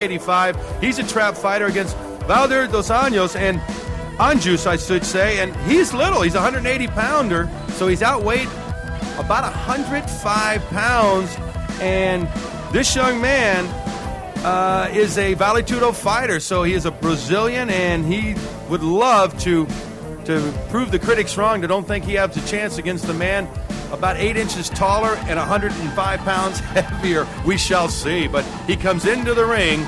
85. He's a trap fighter against Vale dos Anjos and Anjus, I should say, and he's little. He's a 180-pounder, so he's outweighed about 105 pounds. And this young man is a Vale Tudo fighter, so he is a Brazilian, and he would love to prove the critics wrong that don't think he has a chance against the man about 8 inches taller and 105 pounds heavier. We shall see. But he comes into the ring,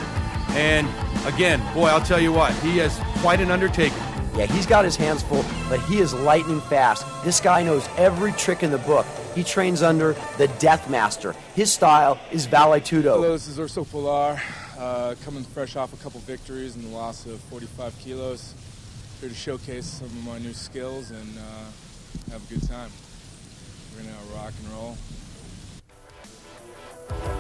and again, boy, I'll tell you what, he has quite an undertaking. Yeah, he's got his hands full, but he is lightning fast. This guy knows every trick in the book. He trains under the Death Master. His style is Vale Tudo. Hello, this is Urso Polar, coming fresh off a couple victories and the loss of 45 kilos. Here to showcase some of my new skills and have a good time. We're going to rock and roll.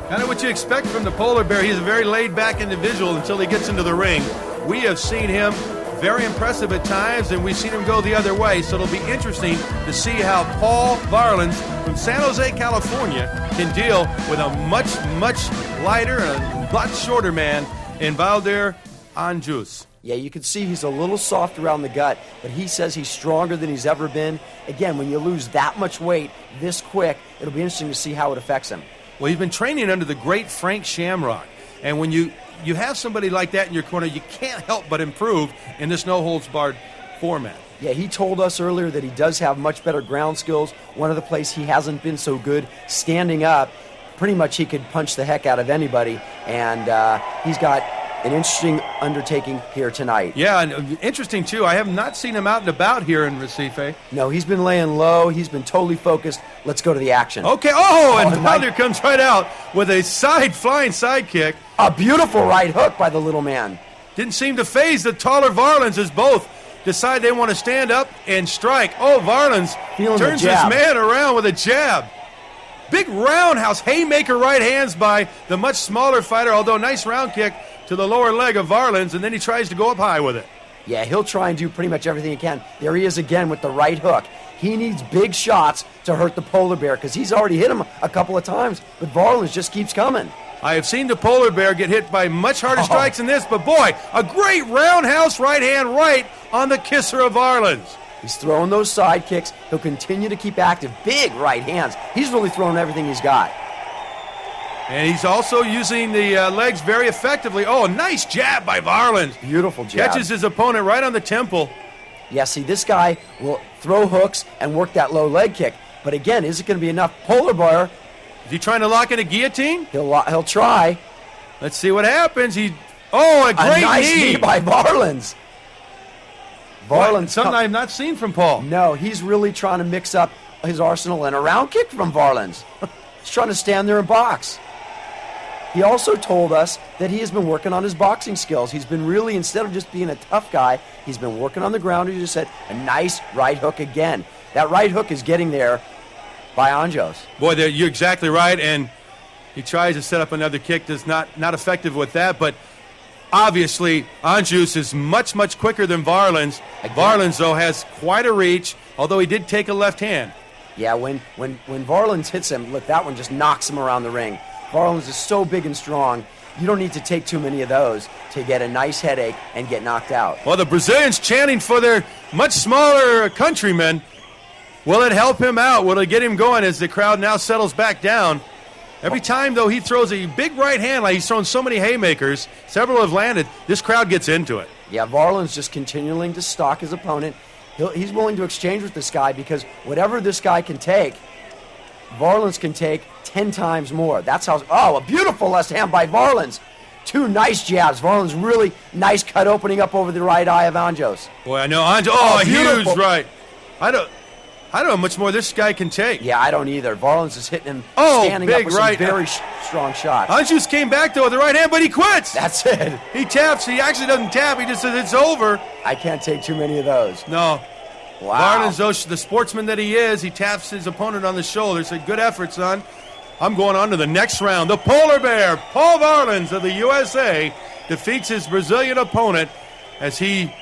Kind of what you expect from the polar bear. He's a very laid-back individual until he gets into the ring. We have seen him very impressive at times, and we've seen him go the other way. So it'll be interesting to see how Paul Varlins from San Jose, California, can deal with a much, much lighter and a lot shorter man in Vale Anjus. Yeah, you can see he's a little soft around the gut, but he says he's stronger than he's ever been. Again, when you lose that much weight this quick, it'll be interesting to see how it affects him. Well, he's been training under the great Frank Shamrock, and when you have somebody like that in your corner, you can't help but improve in this no-holds-barred format. Yeah, he told us earlier that he does have much better ground skills. One of the places he hasn't been so good standing up, pretty much he could punch the heck out of anybody, and he's got an interesting undertaking here tonight. Yeah, and interesting, too. I have not seen him out and about here in Recife. No, he's been laying low. He's been totally focused. Let's go to the action. Okay, and Vale comes right out with a flying side kick. A beautiful right hook by the little man. Didn't seem to faze the taller Varlins as both decide they want to stand up and strike. Varlins turns his man around with a jab. Big roundhouse haymaker right hands by the much smaller fighter, although nice round kick to the lower leg of Varlins, and then he tries to go up high with it. Yeah, he'll try and do pretty much everything he can. There he is again with the right hook. He needs big shots to hurt the polar bear because he's already hit him a couple of times, but Varlins just keeps coming. I have seen the polar bear get hit by much harder strikes than this, but boy, a great roundhouse right hand right on the kisser of Varlins. He's throwing those side kicks. He'll continue to keep active. Big right hands. He's really throwing everything he's got. And he's also using the legs very effectively. A nice jab by Varlins. Beautiful jab. Catches his opponent right on the temple. Yeah, see, this guy will throw hooks and work that low leg kick. But again, is it going to be enough? Polar bear. Is he trying to lock in a guillotine? He'll try. Let's see what happens. A great nice knee by Varlins. Something I've not seen from Paul. No, he's really trying to mix up his arsenal, and a round kick from Varlins. He's trying to stand there and box. He also told us that he has been working on his boxing skills. He's been really, instead of just being a tough guy, he's been working on the ground. He just said a nice right hook again. That right hook is getting there by Anjos. Boy, you're exactly right, and he tries to set up another kick. That's not effective with that, but obviously Anjos is much, much quicker than Varlins. Varlins, though, has quite a reach, although he did take a left hand. Yeah, when Varlins hits him, look, that one just knocks him around the ring. Varlins is so big and strong, you don't need to take too many of those to get a nice headache and get knocked out. Well, the Brazilians chanting for their much smaller countrymen. Will it help him out? Will it get him going as the crowd now settles back down? Every time, though, he throws a big right hand, like he's thrown so many haymakers, several have landed, this crowd gets into it. Yeah, Varlins just continuing to stalk his opponent. He's willing to exchange with this guy because whatever this guy can take, Varlins can take 10 times more. That's how. A beautiful left hand by Varlins. 2 nice jabs. Varlins really nice cut opening up over the right eye of Anjos. Boy, I know Anjos. Huge right. I don't know how much more this guy can take. Yeah, I don't either. Varlins is hitting him standing up with some very strong shots. Anjos came back, though, with the right hand, but he quits. That's it. He taps. He actually doesn't tap. He just says it's over. I can't take too many of those. No. Wow. Varlins, though, the sportsman that he is, he taps his opponent on the shoulder. Said, good effort, son. I'm going on to the next round. The polar bear, Paul Varlins of the USA, defeats his Brazilian opponent as he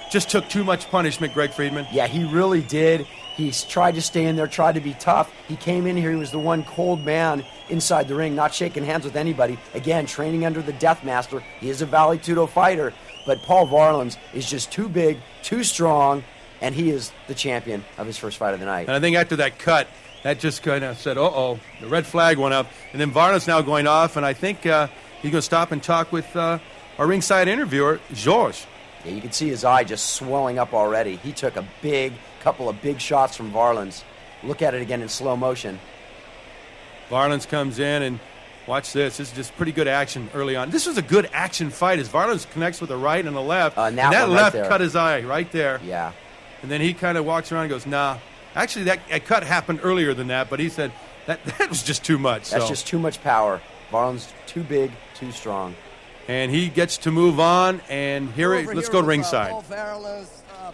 just took too much punishment, Greg Friedman. Yeah, he really did. He's tried to stay in there, tried to be tough. He came in here, he was the one cold man inside the ring, not shaking hands with anybody. Again, training under the Death Master. He is a Vale Tudo fighter, but Paul Varlins is just too big, too strong, and he is the champion of his first fight of the night. And I think after that cut, that just kind of said, uh-oh, the red flag went up. And then Varlin's now going off, and I think he's going to stop and talk with our ringside interviewer, Georges. Yeah, you can see his eye just swelling up already. He took a couple of big shots from Varlins. Look at it again in slow motion. Varlins comes in, and watch this. This is just pretty good action early on. This was a good action fight as Varlins connects with the right and the left. And that left cut his eye right there. Yeah. And then he kind of walks around and goes, nah. Actually, that cut happened earlier than that, but he said that was just too much. That's just too much power. Varlins too big, too strong. And he gets to move on, and let's go ringside. Paul Varlins.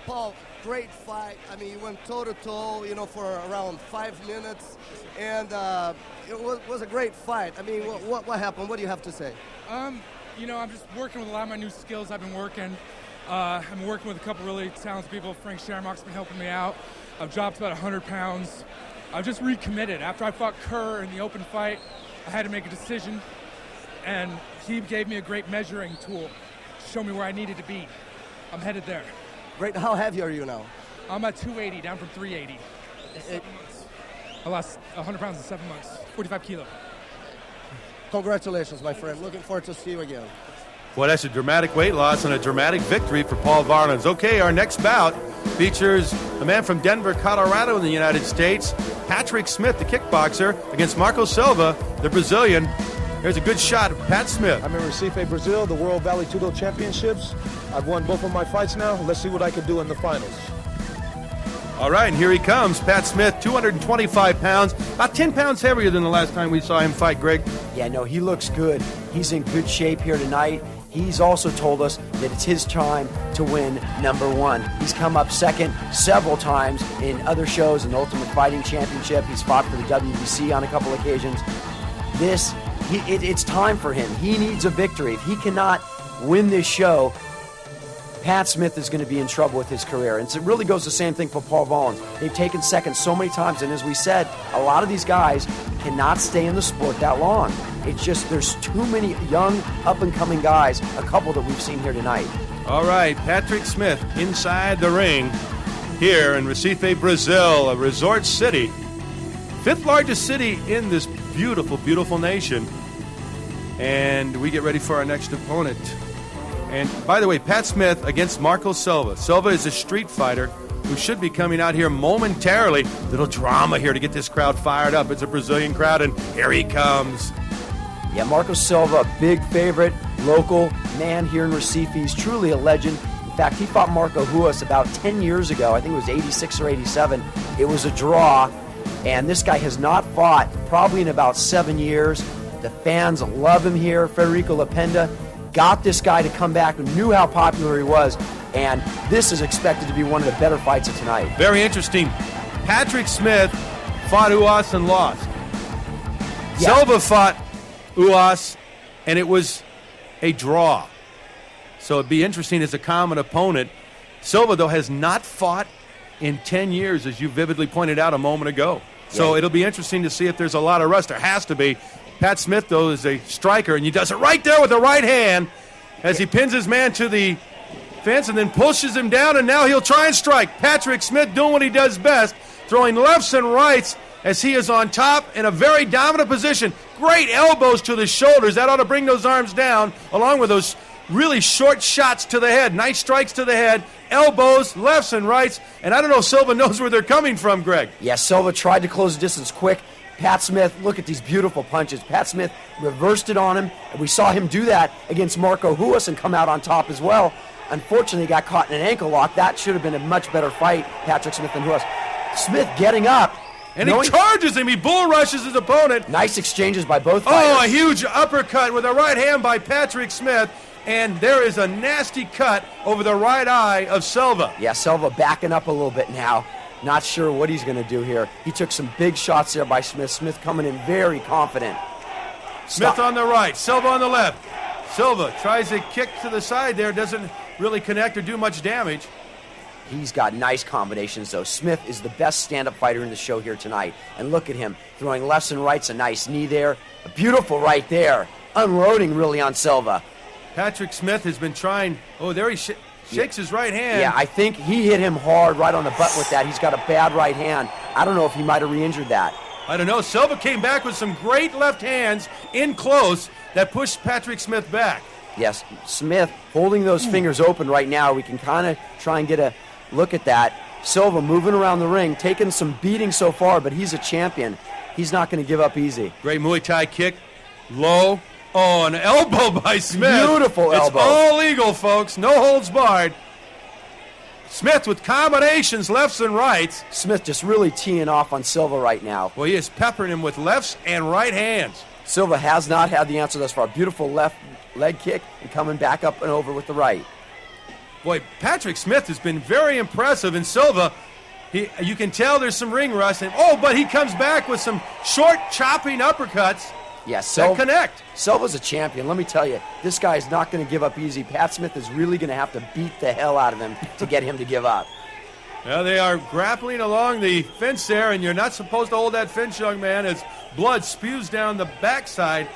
Paul, great fight. I mean, you went toe-to-toe, for around 5 minutes, and it was a great fight. I mean, what happened? What do you have to say? I'm just working with a lot of my new skills I've been working. I'm working with a couple really talented people. Frank Sharmock's been helping me out. I've dropped about 100 pounds. I've just recommitted. After I fought Kerr in the open fight, I had to make a decision, and he gave me a great measuring tool to show me where I needed to be. I'm headed there. Great. How heavy are you now? I'm at 280, down from 380. 7 months. I lost 100 pounds in 7 months, 45 kilo. Congratulations, my friend. Looking forward to see you again. Well, that's a dramatic weight loss and a dramatic victory for Paul Varlins. Okay, our next bout features a man from Denver, Colorado in the United States, Patrick Smith, the kickboxer, against Marco Silva, the Brazilian. Here's a good shot of Pat Smith. I'm in Recife, Brazil, the World Vale Tudo Championships. I've won both of my fights now. Let's see what I can do in the finals. All right, and here he comes, Pat Smith, 225 pounds, about 10 pounds heavier than the last time we saw him fight, Greg. Yeah, no, he looks good. He's in good shape here tonight. He's also told us that it's his time to win #1. He's come up second several times in other shows, in the Ultimate Fighting Championship. He's fought for the WBC on a couple occasions. It's time for him. He needs a victory. If he cannot win this show, Pat Smith is going to be in trouble with his career. And it really goes the same thing for Paul Varlins. They've taken second so many times, and as we said, a lot of these guys cannot stay in the sport that long. It's just there's too many young, up-and-coming guys, a couple that we've seen here tonight. All right, Patrick Smith inside the ring here in Recife, Brazil, a resort city. 5th largest city in this beautiful, beautiful nation. And we get ready for our next opponent. And by the way, Pat Smith against Marco Silva. Silva is a street fighter who should be coming out here momentarily. Little drama here to get this crowd fired up. It's a Brazilian crowd, and here he comes. Yeah, Marco Silva, a big favorite, local man here in Recife. He's truly a legend. In fact, he fought Marco Ruas about 10 years ago. I think it was 86 or 87. It was a draw, and this guy has not fought probably in about 7 years. The fans love him here. Federico Lapenda got this guy to come back, knew how popular he was, and this is expected to be one of the better fights of tonight. Very interesting. Patrick Smith fought Uas and lost. Yeah. Silva fought Uas, and it was a draw. So it'd be interesting as a common opponent. Silva, though, has not fought in 10 years, as you vividly pointed out a moment ago. So it'll be interesting to see if there's a lot of rust. There has to be. Pat Smith, though, is a striker, and he does it right there with the right hand as he pins his man to the fence and then pushes him down, and now he'll try and strike. Patrick Smith doing what he does best, throwing lefts and rights as he is on top in a very dominant position. Great elbows to the shoulders. That ought to bring those arms down, along with those really short shots to the head. Nice strikes to the head, elbows, lefts and rights, and I don't know if Silva knows where they're coming from, Greg. Yeah, Silva tried to close the distance quick. Pat Smith, look at these beautiful punches. Pat Smith reversed it on him, and we saw him do that against Marco Ruas and come out on top as well. Unfortunately, he got caught in an ankle lock. That should have been a much better fight, Patrick Smith and Ruas. Smith getting up. And he charges him. He bull rushes his opponent. Nice exchanges by both fighters. Oh, a huge uppercut with a right hand by Patrick Smith. And there is a nasty cut over the right eye of Silva. Yeah, Silva backing up a little bit now. Not sure what he's going to do here. He took some big shots there by Smith. Smith coming in very confident. Smith on the right, Silva on the left. Silva tries a kick to the side there. Doesn't really connect or do much damage. He's got nice combinations, though. Smith is the best stand-up fighter in the show here tonight. And look at him throwing lefts and rights, a nice knee there. A beautiful right there. Unloading, really, on Silva. Patrick Smith has been trying. Oh, there he shakes his right hand. Yeah, I think he hit him hard right on the butt with that. He's got a bad right hand. I don't know if he might have re-injured that. I don't know. Silva came back with some great left hands in close that pushed Patrick Smith back. Yes, Smith holding those fingers open right now. We can kind of try and get a look at that. Silva moving around the ring, taking some beating so far, but he's a champion. He's not going to give up easy. Great Muay Thai kick. Low. Oh, an elbow by Smith. Beautiful elbow. It's all legal, folks. No holds barred. Smith with combinations, lefts and rights. Smith just really teeing off on Silva right now. Well, he is peppering him with lefts and right hands. Silva has not had the answer thus far. Beautiful left leg kick and coming back up and over with the right. Boy, Patrick Smith has been very impressive, and Silva, you can tell there's some ring rust. But he comes back with some short, chopping uppercuts. Yes, that connect. Silva's a champion. Let me tell you, this guy is not going to give up easy. Pat Smith is really going to have to beat the hell out of him to get him to give up. Well, they are grappling along the fence there, and you're not supposed to hold that fence, young man, as blood spews down the backside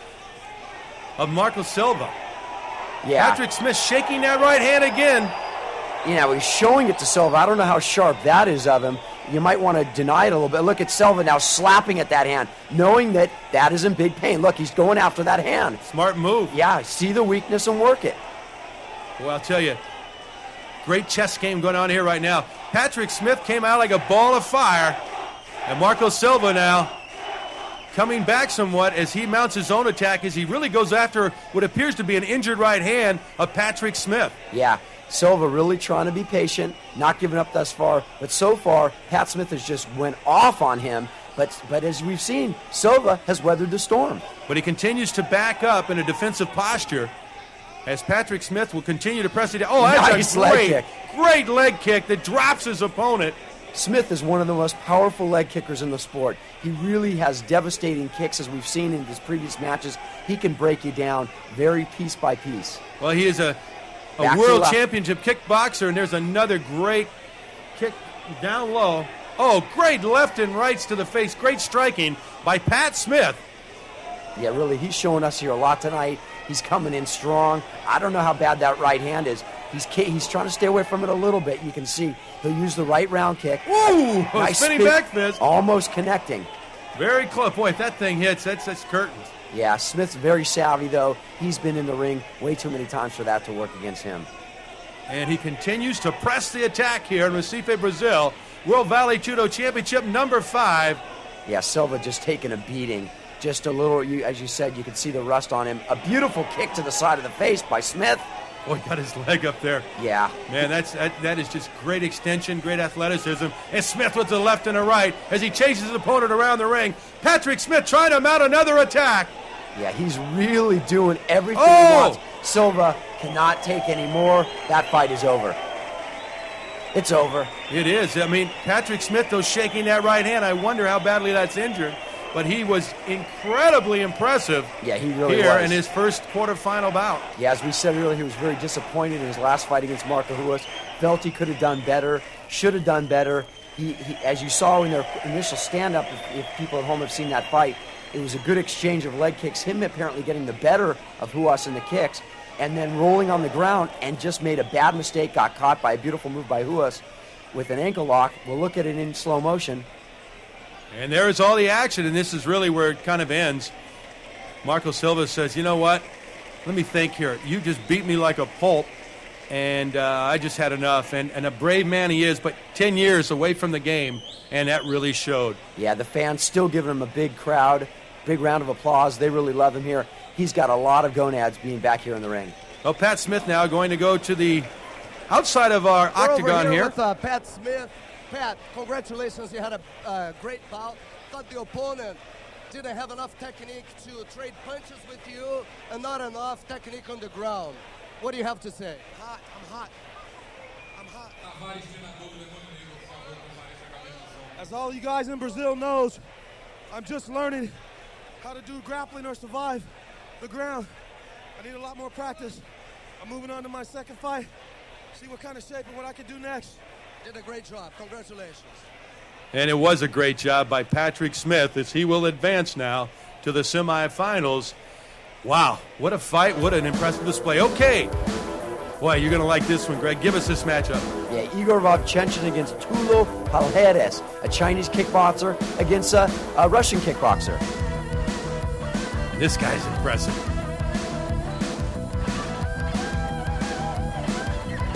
of Marco Silva. Yeah. Patrick Smith shaking that right hand again. He's showing it to Silva. I don't know how sharp that is of him. You might want to deny it a little bit. Look at Silva now slapping at that hand, knowing that that is in big pain. Look, he's going after that hand. Smart move. Yeah, see the weakness and work it. Well, I'll tell you, great chess game going on here right now. Patrick Smith came out like a ball of fire, and Marco Silva now coming back somewhat as he mounts his own attack as he really goes after what appears to be an injured right hand of Patrick Smith. Yeah. Silva really trying to be patient, not giving up thus far. But so far, Pat Smith has just went off on him. But as we've seen, Silva has weathered the storm. But he continues to back up in a defensive posture as Patrick Smith will continue to press it down. Oh, that's nice a leg kick. Great leg kick that drops his opponent. Smith is one of the most powerful leg kickers in the sport. He really has devastating kicks, as we've seen in his previous matches. He can break you down very piece by piece. Well, he is a world championship kickboxer, and there's another great kick down low. Oh, great left and rights to the face. Great striking by Pat Smith. Yeah, really, he's showing us here a lot tonight. He's coming in strong. I don't know how bad that right hand is. He's trying to stay away from it a little bit. You can see he'll use the right round kick. Woo! Nice spinning back fist. Almost connecting. Very close. Boy, if that thing hits, that's curtains. Yeah, Smith's very savvy, though. He's been in the ring way too many times for that to work against him. And he continues to press the attack here in Recife, Brazil. World Vale Tudo Championship number 5. Yeah, Silva just taking a beating. Just a little, as you said, you can see the rust on him. A beautiful kick to the side of the face by Smith. Oh, he got his leg up there. Yeah. Man, that is just great extension, great athleticism. And Smith with the left and the right as he chases his opponent around the ring. Patrick Smith trying to mount another attack. Yeah, he's really doing everything he wants. Silva cannot take any more. That fight is over. It's over. It is. I mean, Patrick Smith, though, shaking that right hand. I wonder how badly that's injured. But he was incredibly impressive. Yeah, he really here was. In his first quarterfinal bout. Yeah, as we said earlier, he was very disappointed in his last fight against Marco Ruas. Felt he could have done better, should have done better. He as you saw in their initial stand-up, if people at home have seen that fight, it was a good exchange of leg kicks, him apparently getting the better of Ruas in the kicks, and then rolling on the ground and just made a bad mistake, got caught by a beautiful move by Ruas with an ankle lock. We'll look at it in slow motion. And there's all the action, and this is really where it kind of ends. Marco Silva says, you know what? Let me think here. You just beat me like a pulp, and I just had enough. And a brave man he is, but 10 years away from the game, and that really showed. Yeah, the fans still giving him a big crowd, big round of applause. They really love him here. He's got a lot of gonads being back here in the ring. Well, Pat Smith now going to go to the outside of our octagon over here. With Pat Smith. Pat, congratulations. You had a great bout. Thought the opponent didn't have enough technique to trade punches with you and not enough technique on the ground. What do you have to say? Hot. I'm hot. As all you guys in Brazil knows, I'm just learning how to do grappling or survive the ground. I need a lot more practice. I'm moving on to my second fight, see what kind of shape and what I can do next. Did a great job. Congratulations. And it was a great job by Patrick Smith as he will advance now to the semifinals. Wow, what a fight, what an impressive display. Okay. Boy, you're going to like this one, Greg. Give us this matchup. Yeah, Igor Vovchenkin against Tudo Palheres, a Chinese kickboxer against a Russian kickboxer. This guy's impressive.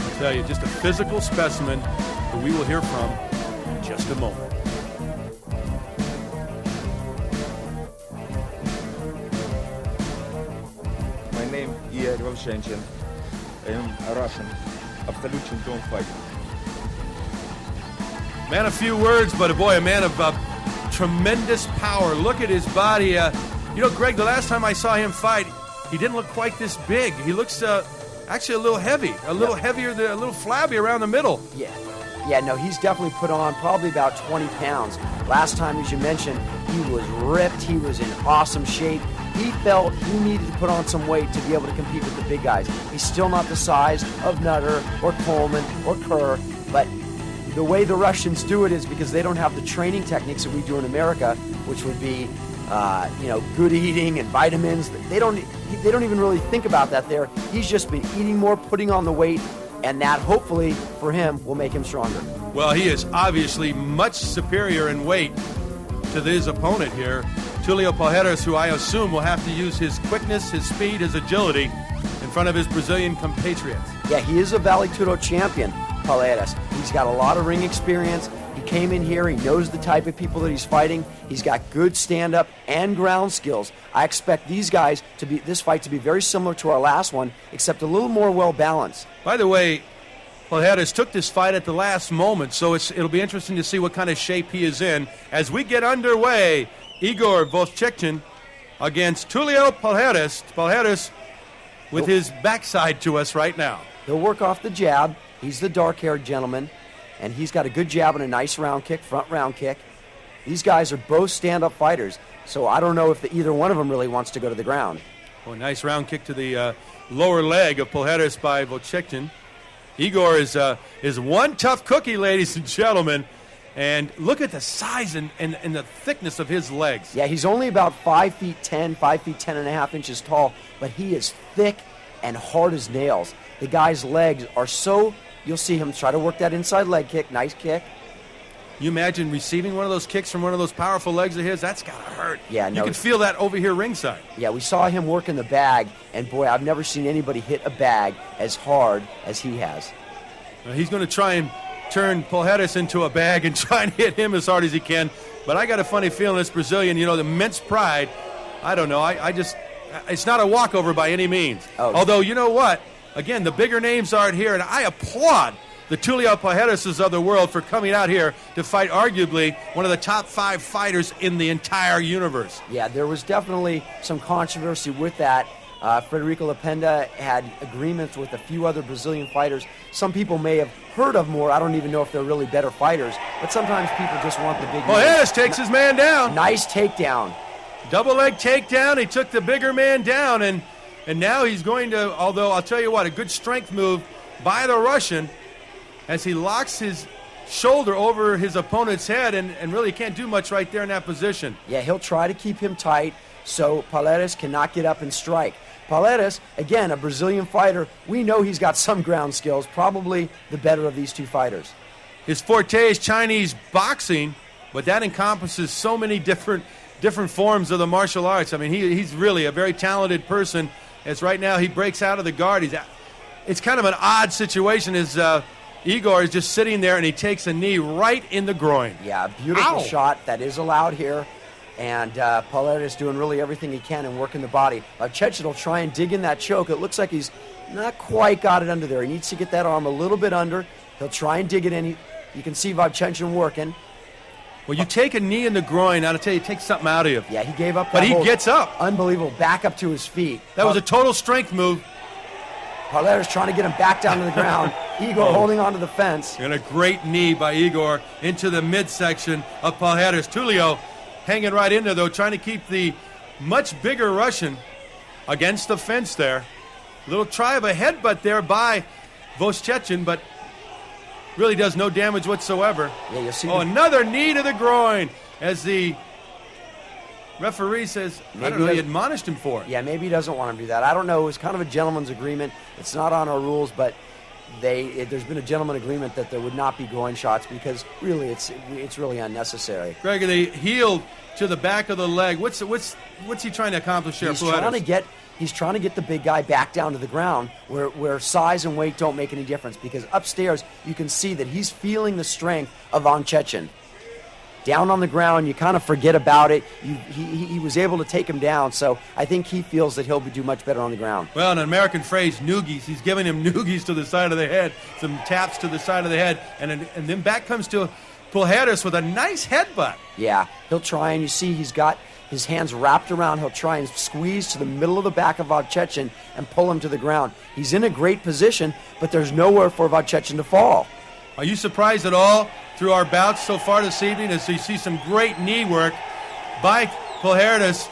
I'll tell you, just a physical specimen who we will hear from in just a moment. My name is Igor Vovchenkin. I am a Russian, absolute champion fighter. Man, a few words, but boy, a man of tremendous power. Look at his body. You know, Greg, the last time I saw him fight, he didn't look quite this big. He looks actually a little heavy, a little heavier, a little flabby around the middle. Yeah, no, he's definitely put on probably about 20 pounds. Last time, as you mentioned, he was ripped. He was in awesome shape. He felt he needed to put on some weight to be able to compete with the big guys. He's still not the size of Nutter or Coleman or Kerr, but the way the Russians do it is because they don't have the training techniques that we do in America, which would be, good eating and vitamins. They don't even really think about that there. He's just been eating more, putting on the weight, and that hopefully for him will make him stronger. Well, he is obviously much superior in weight to his opponent here, Tulio Palheres, who I assume will have to use his quickness, his speed, his agility in front of his Brazilian compatriots. Yeah, he is a Vale Tudo champion, Palheres. He's got a lot of ring experience. He came in here, he knows the type of people that he's fighting. He's got good stand-up and ground skills. I expect this fight to be very similar to our last one, except a little more well-balanced. By the way, Palheres took this fight at the last moment, so it'll be interesting to see what kind of shape he is in as we get underway. Igor Vovchenkin against Tulio Palheres. Palheres with his backside to us right now. He'll work off the jab. He's the dark-haired gentleman, and he's got a good jab and a nice round kick, front round kick. These guys are both stand-up fighters, so I don't know if either one of them really wants to go to the ground. Oh, nice round kick to the lower leg of Palheres by Vovchenkin. Igor is one tough cookie, ladies and gentlemen. And look at the size and the thickness of his legs. Yeah, he's only about 5 feet 10, 5 feet 10 and a half inches tall, but he is thick and hard as nails. The guy's legs are so, you'll see him try to work that inside leg kick, nice kick. You imagine receiving one of those kicks from one of those powerful legs of his? That's got to hurt. Yeah, no. You can feel that over here ringside. Yeah, we saw him work in the bag, and boy, I've never seen anybody hit a bag as hard as he has. He's going to try and turn Palheres into a bag and try and hit him as hard as he can. But I got a funny feeling this Brazilian, the immense pride, I don't know. It's not a walkover by any means. Oh. Although, you know what? Again, the bigger names aren't here, and I applaud the Tulio Palheres of the world for coming out here to fight arguably one of the top 5 fighters in the entire universe. Yeah, there was definitely some controversy with that. Frederico Lapenda had agreements with a few other Brazilian fighters. Some people may have heard of more. I don't even know if they're really better fighters, but sometimes people just want the big Palheres takes his man down. Nice takedown. Double leg takedown. He took the bigger man down, and now he's going to, although I'll tell you what, a good strength move by the Russian as he locks his shoulder over his opponent's head and really can't do much right there in that position. Yeah, he'll try to keep him tight so Palheres cannot get up and strike. Palheres, again, a Brazilian fighter. We know he's got some ground skills, probably the better of these two fighters. His forte is Chinese boxing, but that encompasses so many different forms of the martial arts. I mean, he's really a very talented person, as right now he breaks out of the guard. It's kind of an odd situation as Igor is just sitting there and he takes a knee right in the groin. Yeah, a beautiful shot that is allowed here. And Palheres doing really everything he can and working the body. Vovchenkin will try and dig in that choke. It looks like he's not quite got it under there. He needs to get that arm a little bit under. He'll try and dig it in. You can see Vovchenkin working. Well, you take a knee in the groin, I'll tell you, it takes something out of you. Yeah, he gave up. But he gets up. Unbelievable. Back up to his feet. That was a total strength move. Palheres trying to get him back down to the ground. Igor holding onto the fence. And a great knee by Igor into the midsection of Palheres. Tulio hanging right in there, though, trying to keep the much bigger Russian against the fence there. Little try of a headbutt there by Vovchenkin, but really does no damage whatsoever. Yeah, you'll see. Another knee to the groin as the referee says, I don't know, he admonished him for it. Yeah, maybe he doesn't want him to do that. I don't know. It was kind of a gentleman's agreement. It's not on our rules, but there's been a gentleman agreement that there would not be groin shots because really it's really unnecessary. Greg, the heel to the back of the leg. What's he trying to accomplish here? He's trying to get the big guy back down to the ground where size and weight don't make any difference, because upstairs you can see that he's feeling the strength of Von Chechen. Down on the ground, you kind of forget about it. He was able to take him down, so I think he feels that he'll do much better on the ground. Well, an American phrase, noogies. He's giving him noogies to the side of the head, some taps to the side of the head, and then back comes to Pujols with a nice headbutt. Yeah, he'll try, and you see he's got his hands wrapped around. He'll try and squeeze to the middle of the back of Von Chechen and pull him to the ground. He's in a great position, but there's nowhere for Von Chechen to fall. Are you surprised at all through our bouts so far this evening as you see some great knee work by Pujols?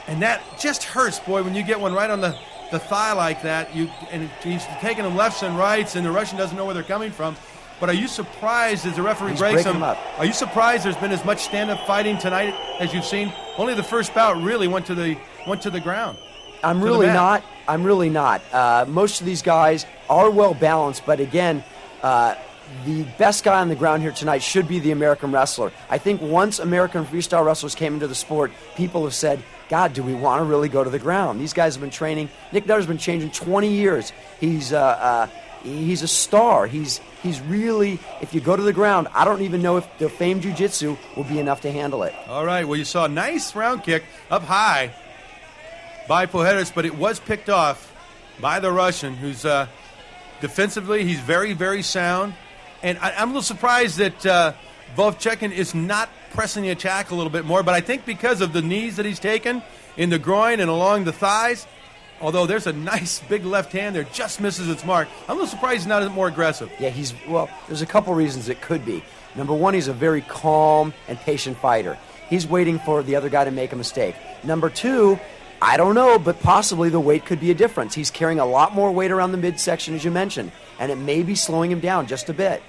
And that just hurts, boy, when you get one right on the thigh like that. And he's taking them lefts and rights, and the Russian doesn't know where they're coming from. But are you surprised as the referee breaks him? Are you surprised there's been as much stand-up fighting tonight as you've seen? Only the first bout really went to the ground. I'm really not. Most of these guys are well balanced, but again, the best guy on the ground here tonight should be the American wrestler. I think once American freestyle wrestlers came into the sport, people have said, God, do we want to really go to the ground? These guys have been training. Nick Nutter's been training 20 years. He's a star. He's really, if you go to the ground, I don't even know if the famed jiu-jitsu will be enough to handle it. All right, well, you saw a nice round kick up high by Pujols, but it was picked off by the Russian, who's defensively, he's very, very sound. And I'm a little surprised that Von Chechen is not pressing the attack a little bit more, but I think because of the knees that he's taken in the groin and along the thighs, although there's a nice big left hand there, just misses its mark. I'm a little surprised he's not more aggressive. Yeah, there's a couple reasons it could be. Number one, he's a very calm and patient fighter. He's waiting for the other guy to make a mistake. Number two, I don't know, but possibly the weight could be a difference. He's carrying a lot more weight around the midsection, as you mentioned, and it may be slowing him down just a bit.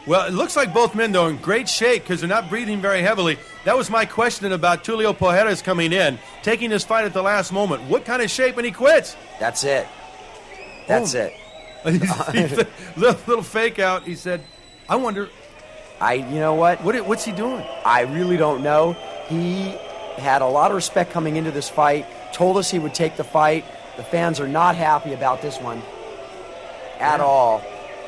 Well, it looks like both men, though, in great shape because they're not breathing very heavily. That was my question about Tulio Pujols coming in, taking this fight at the last moment. What kind of shape when he quits? That's it. It. Little fake out. He said, I wonder. You know what? What's he doing? I really don't know. He had a lot of respect coming into this fight, told us he would take the fight. The fans are not happy about this one at all.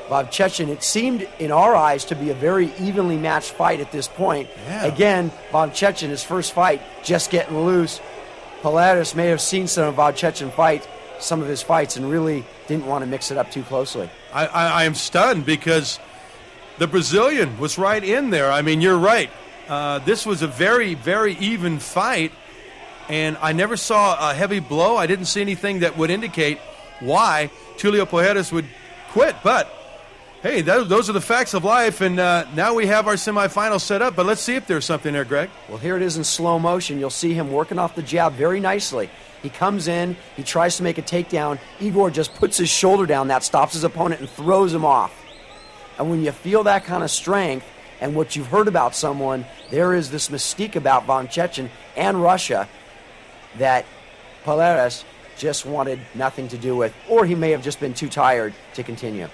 Von Chechen, it seemed in our eyes to be a very evenly matched fight at this point. Yeah. Again, Von Chechen, his first fight, just getting loose. Pujols may have seen some of Von Chechen some of his fights, and really didn't want to mix it up too closely. I am stunned because the Brazilian was right in there. I mean, you're right. This was a very, very even fight, and I never saw a heavy blow. I didn't see anything that would indicate why Tulio Pujols would quit, but hey, those are the facts of life, and now we have our semifinals set up, but let's see if there's something there, Greg. Well, here it is in slow motion. You'll see him working off the jab very nicely. He comes in, he tries to make a takedown. Igor just puts his shoulder down. That stops his opponent and throws him off. And when you feel that kind of strength and what you've heard about someone, there is this mystique about Von Chechen and Russia that Pujols just wanted nothing to do with, or he may have just been too tired to continue.